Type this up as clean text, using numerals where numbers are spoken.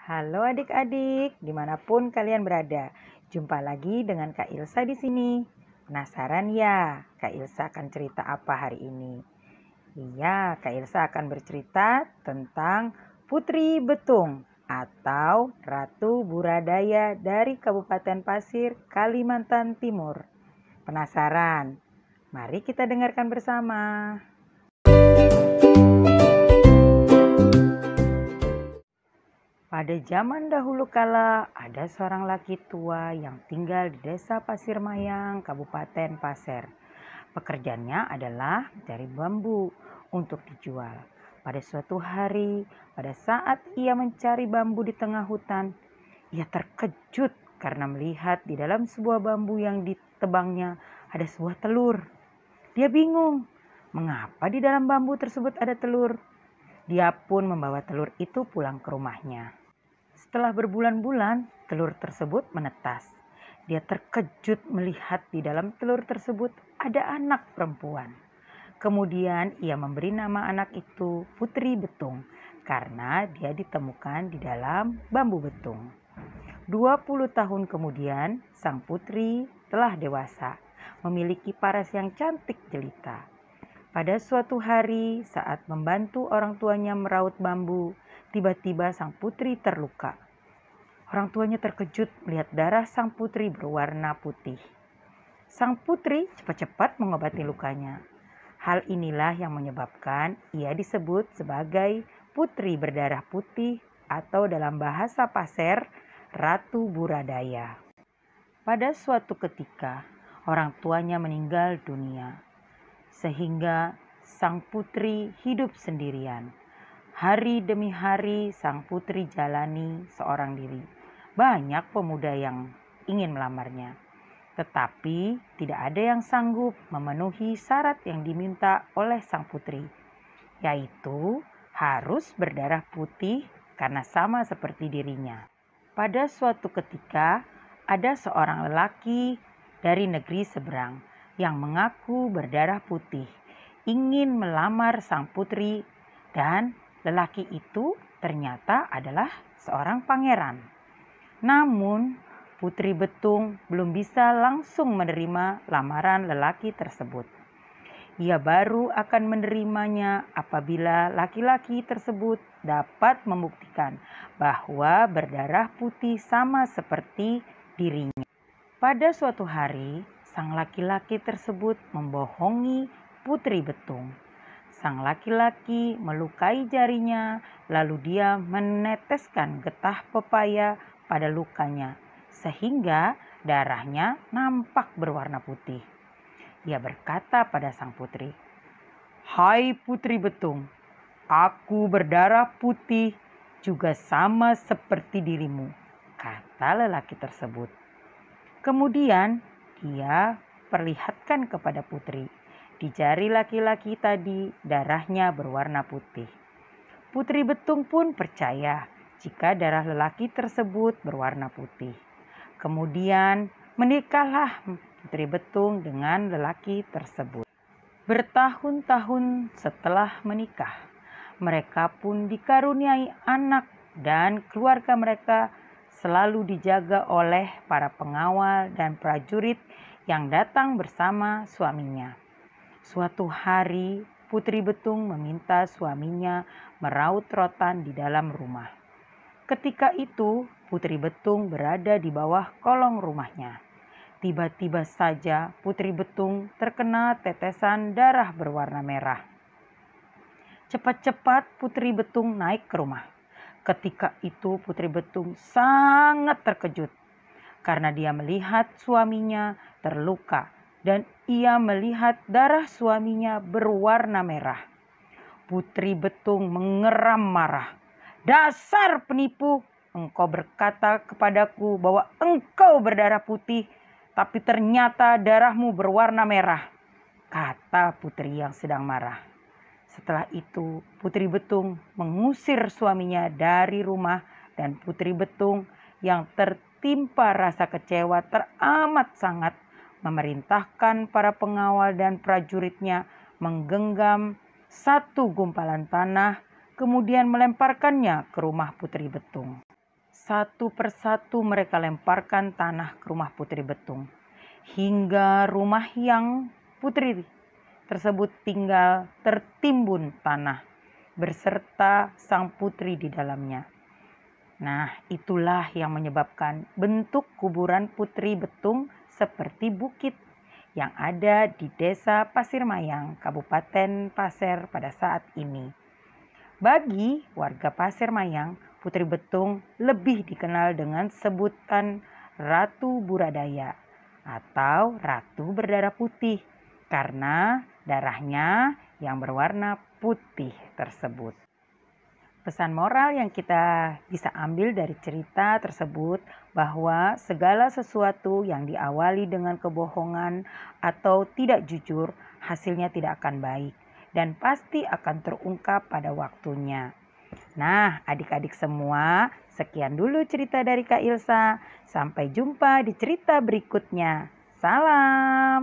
Halo adik-adik, dimanapun kalian berada. Jumpa lagi dengan Kak Ilsa di sini. Penasaran ya, Kak Ilsa akan cerita apa hari ini? Iya, Kak Ilsa akan bercerita tentang Putri Betung atau Ratu Buradaya dari Kabupaten Pasir, Kalimantan Timur. Penasaran? Mari kita dengarkan bersama. Pada zaman dahulu kala, ada seorang laki tua yang tinggal di desa Pasir Mayang, Kabupaten Pasir. Pekerjaannya adalah mencari bambu untuk dijual. Pada suatu hari, pada saat ia mencari bambu di tengah hutan, ia terkejut karena melihat di dalam sebuah bambu yang ditebangnya ada sebuah telur. Dia bingung, mengapa di dalam bambu tersebut ada telur? Dia pun membawa telur itu pulang ke rumahnya. Setelah berbulan-bulan, telur tersebut menetas. Dia terkejut melihat di dalam telur tersebut ada anak perempuan. Kemudian ia memberi nama anak itu Putri Betung karena dia ditemukan di dalam bambu betung. 20 tahun kemudian, sang putri telah dewasa, memiliki paras yang cantik jelita. Pada suatu hari saat membantu orang tuanya meraut bambu, tiba-tiba sang putri terluka. Orang tuanya terkejut melihat darah sang putri berwarna putih. Sang putri cepat-cepat mengobati lukanya. Hal inilah yang menyebabkan ia disebut sebagai putri berdarah putih atau dalam bahasa Pasir, Ratu Buradaya. Pada suatu ketika, orang tuanya meninggal dunia. Sehingga sang putri hidup sendirian. Hari demi hari sang putri jalani seorang diri. Banyak pemuda yang ingin melamarnya. Tetapi tidak ada yang sanggup memenuhi syarat yang diminta oleh sang putri. Yaitu harus berdarah putih karena sama seperti dirinya. Pada suatu ketika ada seorang lelaki dari negeri seberang yang mengaku berdarah putih, ingin melamar sang putri, dan lelaki itu ternyata adalah seorang pangeran. Namun, Putri Betung belum bisa langsung menerima lamaran lelaki tersebut. Ia baru akan menerimanya apabila laki-laki tersebut dapat membuktikan bahwa berdarah putih sama seperti dirinya. Pada suatu hari, sang laki-laki tersebut membohongi Putri Betung. Sang laki-laki melukai jarinya, lalu dia meneteskan getah pepaya pada lukanya, sehingga darahnya nampak berwarna putih. Ia berkata pada sang putri, "Hai Putri Betung, aku berdarah putih juga sama seperti dirimu," kata lelaki tersebut. Kemudian dia perlihatkan kepada putri. Di jari laki-laki tadi darahnya berwarna putih. Putri Betung pun percaya jika darah lelaki tersebut berwarna putih. Kemudian menikahlah Putri Betung dengan lelaki tersebut. Bertahun-tahun setelah menikah, mereka pun dikaruniai anak dan keluarga mereka selalu dijaga oleh para pengawal dan prajurit yang datang bersama suaminya. Suatu hari, Putri Betung meminta suaminya meraut rotan di dalam rumah. Ketika itu, Putri Betung berada di bawah kolong rumahnya. Tiba-tiba saja Putri Betung terkena tetesan darah berwarna merah. Cepat-cepat Putri Betung naik ke rumah. Ketika itu Putri Betung sangat terkejut karena dia melihat suaminya terluka dan ia melihat darah suaminya berwarna merah. Putri Betung mengeram marah. "Dasar penipu, engkau berkata kepadaku bahwa engkau berdarah putih, tapi ternyata darahmu berwarna merah," kata putri yang sedang marah. Setelah itu, Putri Betung mengusir suaminya dari rumah dan Putri Betung yang tertimpa rasa kecewa teramat sangat memerintahkan para pengawal dan prajuritnya menggenggam satu gumpalan tanah, kemudian melemparkannya ke rumah Putri Betung. Satu persatu mereka lemparkan tanah ke rumah Putri Betung, hingga rumah yang putri tersebut tinggal tertimbun tanah berserta sang putri di dalamnya. Nah, itulah yang menyebabkan bentuk kuburan Putri Betung seperti bukit yang ada di Desa Pasirmayang, Kabupaten Pasir pada saat ini. Bagi warga Pasirmayang, Putri Betung lebih dikenal dengan sebutan Ratu Buradaya atau Ratu Berdarah Putih karena darahnya yang berwarna putih tersebut. Pesan moral yang kita bisa ambil dari cerita tersebut bahwa segala sesuatu yang diawali dengan kebohongan atau tidak jujur hasilnya tidak akan baik dan pasti akan terungkap pada waktunya. Nah, adik-adik semua, sekian dulu cerita dari Kak Ilsa. Sampai jumpa di cerita berikutnya. Salam.